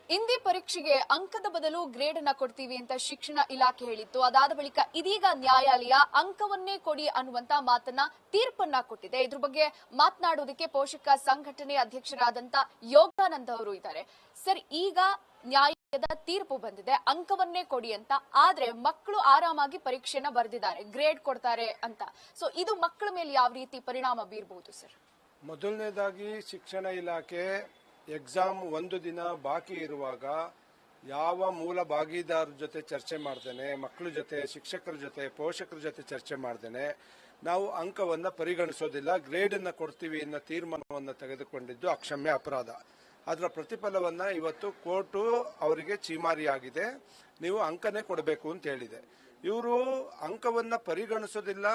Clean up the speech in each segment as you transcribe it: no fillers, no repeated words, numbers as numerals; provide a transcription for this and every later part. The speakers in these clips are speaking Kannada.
ಹಿಂದಿ ಪರೀಕ್ಷೆಗೆ ಅಂಕದ ಬದಲು ಗ್ರೇಡ್ ಅನ್ನ ಕೊಡ್ತೀವಿ ಅಂತ ಶಿಕ್ಷಣ ಇಲಾಖೆ ಹೇಳಿತ್ತು. ಅದಾದ ಬಳಿಕ ಇದೀಗ ನ್ಯಾಯಾಲಯ ಅಂಕವನ್ನೇ ಕೊಡಿ ಅನ್ನುವಂತ ಮಾತನ್ನ ತೀರ್ಪನ್ನ ಕೊಟ್ಟಿದೆ. ಇದ್ರ ಬಗ್ಗೆ ಮಾತನಾಡೋದಕ್ಕೆ ಪೋಷಕ ಸಂಘಟನೆ ಅಧ್ಯಕ್ಷರಾದಂತ ಯೋಗಾನಂದ್ ಅವರು ಇದ್ದಾರೆ. ಸರ್, ಈಗ ನ್ಯಾಯಾಲಯದ ತೀರ್ಪು ಬಂದಿದೆ, ಅಂಕವನ್ನೇ ಕೊಡಿ ಅಂತ. ಆದ್ರೆ ಮಕ್ಕಳು ಆರಾಮಾಗಿ ಪರೀಕ್ಷೆನ ಬರೆದಿದ್ದಾರೆ, ಗ್ರೇಡ್ ಕೊಡ್ತಾರೆ ಅಂತ. ಸೊ ಇದು ಮಕ್ಕಳ ಮೇಲೆ ಯಾವ ರೀತಿ ಪರಿಣಾಮ ಬೀರಬಹುದು ಸರ್? ಮೊದಲನೇದಾಗಿ ಶಿಕ್ಷಣ ಇಲಾಖೆ ಎಕ್ಸಾಮ್ ಒಂದು ದಿನ ಬಾಕಿ ಇರುವಾಗ ಯಾವ ಮೂಲ ಭಾಗಿದಾರರ ಜೊತೆ ಚರ್ಚೆ ಮಾಡ್ದೇನೆ, ಮಕ್ಕಳ ಜೊತೆ, ಶಿಕ್ಷಕರ ಜೊತೆ, ಪೋಷಕರ ಜೊತೆ ಚರ್ಚೆ ಮಾಡ್ದೇನೆ ನಾವು ಅಂಕವನ್ನ ಪರಿಗಣಿಸೋದಿಲ್ಲ, ಗ್ರೇಡ್ ಅನ್ನ ಕೊಡ್ತೀವಿ ಅನ್ನೋ ತೀರ್ಮಾನವನ್ನು ತೆಗೆದುಕೊಂಡಿದ್ದು ಅಕ್ಷಮ್ಯ ಅಪರಾಧ. ಅದರ ಪ್ರತಿಫಲವನ್ನ ಇವತ್ತು ಕೋರ್ಟು ಅವರಿಗೆ ಚೀಮಾರಿಯಾಗಿದೆ, ನೀವು ಅಂಕನೇ ಕೊಡಬೇಕು ಅಂತ ಹೇಳಿದೆ. ಇವರು ಅಂಕವನ್ನ ಪರಿಗಣಿಸೋದಿಲ್ಲ,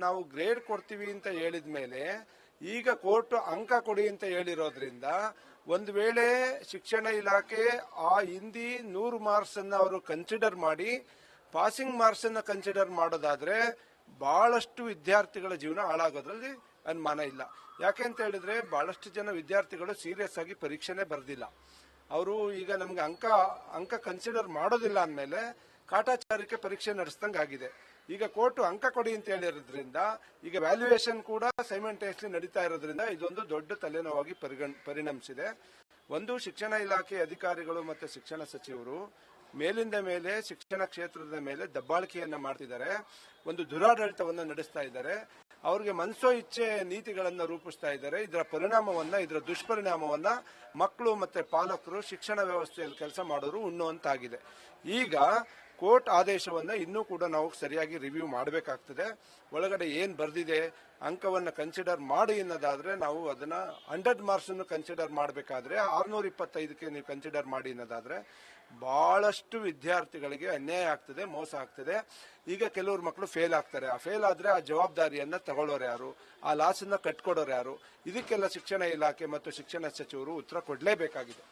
ನಾವು ಗ್ರೇಡ್ ಕೊಡ್ತೀವಿ ಅಂತ ಹೇಳಿದ ಮೇಲೆ ಈಗ ಕೋರ್ಟ್ ಅಂಕ ಕೊಡಿ ಅಂತ ಹೇಳಿರೋದ್ರಿಂದ ಒಂದು ವೇಳೆ ಶಿಕ್ಷಣ ಇಲಾಖೆ ಆ ಹಿಂದಿ 100 ಮಾರ್ಕ್ಸ್ ಅನ್ನ ಅವರು ಕನ್ಸಿಡರ್ ಮಾಡಿ ಪಾಸಿಂಗ್ ಮಾರ್ಕ್ಸ್ ಅನ್ನ ಕನ್ಸಿಡರ್ ಮಾಡೋದಾದ್ರೆ ಬಹಳಷ್ಟು ವಿದ್ಯಾರ್ಥಿಗಳ ಜೀವನ ಹಾಳಾಗೋದ್ರಲ್ಲಿ ಅನುಮಾನ ಇಲ್ಲ. ಯಾಕೆ ಅಂತ ಹೇಳಿದ್ರೆ ಬಹಳಷ್ಟು ಜನ ವಿದ್ಯಾರ್ಥಿಗಳು ಸೀರಿಯಸ್ ಆಗಿ ಪರೀಕ್ಷೆನೆ ಬರೆದಿಲ್ಲ. ಅವರು ಈಗ ನಮ್ಗೆ ಅಂಕ ಕನ್ಸಿಡರ್ ಮಾಡೋದಿಲ್ಲ ಅಂದಮೇಲೆ ಕಾಟಾಚಾರಕ್ಕೆ ಪರೀಕ್ಷೆ ನಡೆಸ್ದಂಗಾಗಿದೆ. ಈಗ ಕೋರ್ಟ್ ಅಂಕ ಕೊಡಿ ಅಂತ ಹೇಳಿರೋದ್ರಿಂದ ಈಗ ವ್ಯಾಲ್ಯೂಯೇಷನ್ ಕೂಡ ಸೈಮಲ್ಟೇನಿಯಸ್ಲಿ ನಡೀತಾ ಇರೋದ್ರಿಂದ ಇದೊಂದು ದೊಡ್ಡ ತಲೆನೋವಾಗಿ ಪರಿಣಮಿಸಿದೆ. ಒಂದು, ಶಿಕ್ಷಣ ಇಲಾಖೆ ಅಧಿಕಾರಿಗಳು ಮತ್ತು ಶಿಕ್ಷಣ ಸಚಿವರು ಮೇಲಿಂದ ಮೇಲೆ ಶಿಕ್ಷಣ ಕ್ಷೇತ್ರದ ಮೇಲೆ ದಬ್ಬಾಳಿಕೆಯನ್ನ ಮಾಡ್ತಿದ್ದಾರೆ, ಒಂದು ದುರಾಡಳಿತವನ್ನ ನಡೆಸ್ತಾ ಇದ್ದಾರೆ, ಅವ್ರಿಗೆ ಮನಸೋ ಇಚ್ಛೆ ನೀತಿಗಳನ್ನ ರೂಪಿಸ್ತಾ ಇದ್ದಾರೆ. ಇದರ ದುಷ್ಪರಿಣಾಮವನ್ನ ಮಕ್ಕಳು ಮತ್ತೆ ಪಾಲಕರು, ಶಿಕ್ಷಣ ವ್ಯವಸ್ಥೆಯಲ್ಲಿ ಕೆಲಸ ಮಾಡೋರು ಉಣ್ಣುವಂತಾಗಿದೆ. ಈಗ ಕೋರ್ಟ್ ಆದೇಶವನ್ನ ಇನ್ನೂ ಕೂಡ ನಾವು ಸರಿಯಾಗಿ ರಿವ್ಯೂ ಮಾಡಬೇಕಾಗ್ತದೆ. ಒಳಗಡೆ ಏನ್ ಬರ್ದಿದೆ, ಅಂಕವನ್ನ ಕನ್ಸಿಡರ್ ಮಾಡಿ ಅನ್ನೋದಾದ್ರೆ ನಾವು ಅದನ್ನ 100 ಮಾರ್ಕ್ಸ್ ಅನ್ನು ಕನ್ಸಿಡರ್ ಮಾಡಬೇಕಾದ್ರೆ 625ಕ್ಕೆ ನೀವು ಕನ್ಸಿಡರ್ ಮಾಡಿ ಅನ್ನೋದಾದ್ರೆ ಬಹಳಷ್ಟು ವಿದ್ಯಾರ್ಥಿಗಳಿಗೆ ಅನ್ಯಾಯ ಆಗ್ತದೆ, ಮೋಸ ಆಗ್ತದೆ. ಈಗ ಕೆಲವರು ಮಕ್ಕಳು ಫೇಲ್ ಆಗ್ತಾರೆ. ಆ ಫೇಲ್ ಆದ್ರೆ ಆ ಜವಾಬ್ದಾರಿಯನ್ನ ತಗೊಳ್ಳೋರು ಯಾರು, ಆ ಲಾಸ್ ಅನ್ನ ಕಟ್ಕೊಡೋರು ಯಾರು? ಇದಕ್ಕೆಲ್ಲ ಶಿಕ್ಷಣ ಇಲಾಖೆ ಮತ್ತು ಶಿಕ್ಷಣ ಸಚಿವರು ಉತ್ತರ ಕೊಡಲೇಬೇಕಾಗಿದೆ.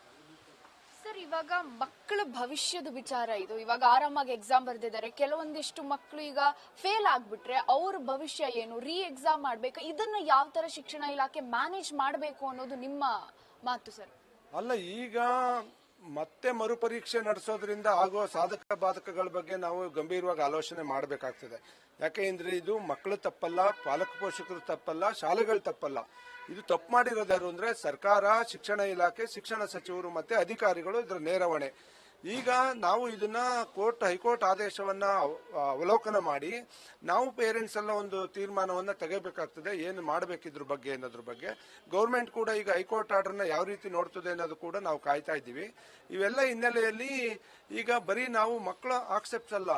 ಸರ್, ಇವಾಗ ಮಕ್ಕಳ ಭವಿಷ್ಯದ ವಿಚಾರ ಇದು. ಇವಾಗ ಆರಾಮಾಗಿ ಎಕ್ಸಾಮ್ ಬರೆದಿದ್ದಾರೆ, ಕೆಲವೊಂದಿಷ್ಟು ಮಕ್ಕಳು ಈಗ ಫೇಲ್ ಆಗ್ಬಿಟ್ರೆ ಅವ್ರ ಭವಿಷ್ಯ ಏನು, ರೀ ಎಕ್ಸಾಮ್ ಮಾಡ್ಬೇಕು, ಇದನ್ನ ಯಾವ ತರ ಶಿಕ್ಷಣ ಇಲಾಖೆ ಮ್ಯಾನೇಜ್ ಮಾಡಬೇಕು ಅನ್ನೋದು ನಿಮ್ಮ ಮಾತು ಸರ್? ಅಲ್ಲ, ಈಗ ಮತ್ತೆ ಮರುಪರೀಕ್ಷೆ ನಡೆಸೋದ್ರಿಂದ ಆಗುವ ಸಾಧಕ ಬಾಧಕಗಳ ಬಗ್ಗೆ ನಾವು ಗಂಭೀರವಾಗಿ ಆಲೋಚನೆ ಮಾಡಬೇಕಾಗ್ತದೆ. ಯಾಕೆಂದ್ರೆ ಇದು ಮಕ್ಕಳು ತಪ್ಪಲ್ಲ, ಪಾಲಕ ಪೋಷಕರು ತಪ್ಪಲ್ಲ, ಶಾಲೆಗಳು ತಪ್ಪಲ್ಲ. ಇದು ತಪ್ಪು ಮಾಡಿರೋದು ಯಾರು ಅಂದ್ರೆ ಸರ್ಕಾರ, ಶಿಕ್ಷಣ ಇಲಾಖೆ, ಶಿಕ್ಷಣ ಸಚಿವರು ಮತ್ತೆ ಅಧಿಕಾರಿಗಳು, ಇದರ ನೇರವಣೆ. ಈಗ ನಾವು ಇದನ್ನ ಹೈಕೋರ್ಟ್ ಆದೇಶವನ್ನ ಅವಲೋಕನ ಮಾಡಿ ನಾವು ಪೇರೆಂಟ್ಸ್ ಎಲ್ಲ ಒಂದು ತೀರ್ಮಾನವನ್ನ ತೆಗೆಯಬೇಕಾಗ್ತದೆ, ಏನು ಮಾಡಬೇಕಿದ್ರ ಬಗ್ಗೆ ಅನ್ನೋದ್ರ ಬಗ್ಗೆ. ಗೌರ್ಮೆಂಟ್ ಕೂಡ ಈಗ ಹೈಕೋರ್ಟ್ ಆರ್ಡರ್ನ ಯಾವ ರೀತಿ ನೋಡ್ತದೆ ಅನ್ನೋದು ಕೂಡ ನಾವು ಕಾಯ್ತಾ ಇದ್ದೀವಿ. ಇವೆಲ್ಲ ಹಿನ್ನೆಲೆಯಲ್ಲಿ ಈಗ ಬರೀ ನಾವು ಮಕ್ಕಳ ಆಕ್ಸೆಪ್ಟ್ಸ್ ಅಲ್ಲ,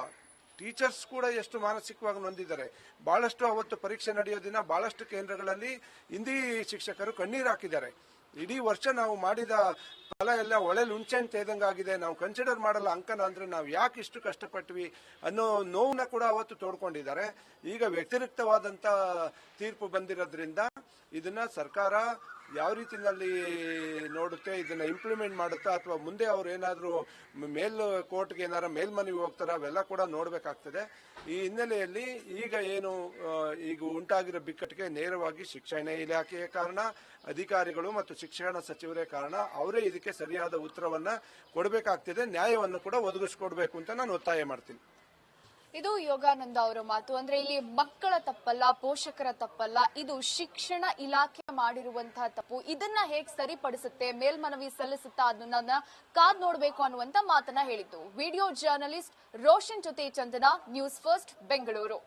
ಟೀಚರ್ಸ್ ಕೂಡ ಎಷ್ಟು ಮಾನಸಿಕವಾಗಿ ನೊಂದಿದ್ದಾರೆ. ಬಹಳಷ್ಟು ಅವತ್ತು ಪರೀಕ್ಷೆ ನಡೆಯೋ ದಿನ ಬಹಳಷ್ಟು ಕೇಂದ್ರಗಳಲ್ಲಿ ಹಿಂದಿ ಶಿಕ್ಷಕರು ಕಣ್ಣೀರು ಹಾಕಿದ್ದಾರೆ. ಇಡೀ ವರ್ಷ ನಾವು ಮಾಡಿದ ಫಲ ಎಲ್ಲ ಒಳ್ಳೆಲಿ ಹುಂಚೆನ್ ತೇದಂಗಾಗಿದೆ, ನಾವು ಕನ್ಸಿಡರ್ ಮಾಡಲ್ಲ ಅಂಕನ ಅಂದ್ರೆ ನಾವು ಯಾಕೆ ಇಷ್ಟು ಕಷ್ಟಪಟ್ವಿ ಅನ್ನೋ ನೋವನ್ನ ಕೂಡ ಅವತ್ತು ತೋಡ್ಕೊಂಡಿದ್ದಾರೆ. ಈಗ ವ್ಯತಿರಿಕ್ತವಾದಂತ ತೀರ್ಪು ಬಂದಿರೋದ್ರಿಂದ ಇದನ್ನ ಸರ್ಕಾರ ಯಾವ ರೀತಿಯಲ್ಲಿ ನೋಡುತ್ತೆ, ಇದನ್ನ ಇಂಪ್ಲಿಮೆಂಟ್ ಮಾಡುತ್ತಾ ಅಥವಾ ಮುಂದೆ ಅವ್ರು ಏನಾದ್ರು ಕೋರ್ಟ್ಗೆ ಏನಾರ ಮೇಲ್ಮನವಿ ಹೋಗ್ತಾರ, ಅವೆಲ್ಲ ಕೂಡ ನೋಡ್ಬೇಕಾಗ್ತದೆ. ಈ ಹಿನ್ನೆಲೆಯಲ್ಲಿ ಈಗ ಉಂಟಾಗಿರೋ ಬಿಕ್ಕಟ್ಟಿಗೆ ನೇರವಾಗಿ ಶಿಕ್ಷಣ ಇಲಾಖೆಯ ಕಾರಣ, ಅಧಿಕಾರಿಗಳು ಮತ್ತು ಶಿಕ್ಷಣ ಸಚಿವರೇ ಕಾರಣ. ಅವರೇ ಇದಕ್ಕೆ ಸರಿಯಾದ ಉತ್ತರವನ್ನ ಕೊಡಬೇಕಾಗ್ತದೆ, ನ್ಯಾಯವನ್ನು ಕೂಡ ಒದಗಿಸ್ಕೊಡ್ಬೇಕು ಅಂತ ನಾನು ಒತ್ತಾಯ ಮಾಡ್ತೀನಿ. ಇದು ಯೋಗಾನಂದ ಅವರ ಮಾತು. ಅಂದ್ರೆ ಇಲ್ಲಿ ಮಕ್ಕಳ ತಪ್ಪಲ್ಲ, ಪೋಷಕರ ತಪ್ಪಲ್ಲ, ಇದು ಶಿಕ್ಷಣ ಇಲಾಖೆ ಮಾಡಿರುವಂತಹ ತಪ್ಪು. ಇದನ್ನ ಹೇಗೆ ಸರಿಪಡಿಸುತ್ತೆ, ಮೇಲ್ಮನವಿ ಸಲ್ಲಿಸುತ್ತಾ ಅದನ್ನ ಕಾದ್ ನೋಡಬೇಕು ಅನ್ನುವಂತ ಮಾತನ್ನ ಹೇಳಿದ್ದು ವಿಡಿಯೋ ಜರ್ನಲಿಸ್ಟ್ ರೋಷನ್ ಜೊತೆ Chandana, News First Bengaluru.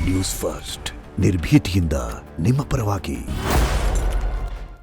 News First ನಿರ್ಭೀತಿಯಿಂದ ನಿಮ್ಮ ಪರವಾಗಿ.